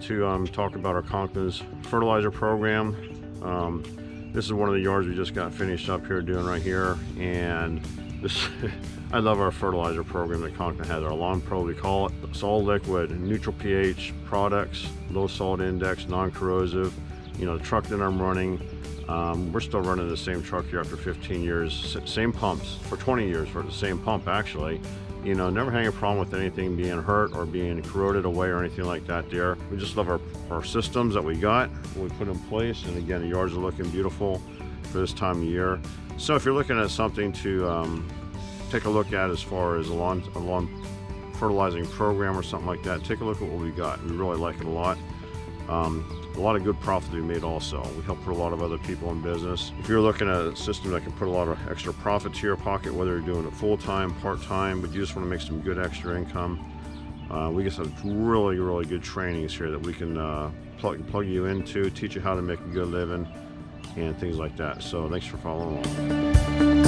to talk about our Conklin's fertilizer program. This is one of the yards we just got finished up here doing right here, and this I love our fertilizer program that Conklin has. Our Lawn Pro, we call it. Solid liquid, neutral pH products, low salt index, non-corrosive. You know, the truck that I'm running, we're still running the same truck here after 15 years. Same pumps for 20 years for the same pump actually. You know, never had a problem with anything being hurt or being corroded away or anything like that there. We just love our systems that we got, we put in place, and again, the yards are looking beautiful for this time of year. So if you're looking at something to take a look at as far as a lawn fertilizing program or something like that, take a look at what we got. We really like it a lot. A lot of good profit to be made also. We help put a lot of other people in business. If you're looking at a system that can put a lot of extra profit to your pocket, whether you're doing it full-time, part-time, but you just want to make some good extra income, we get some really, really good trainings here that we can plug you into, teach you how to make a good living and things like that. So thanks for following along.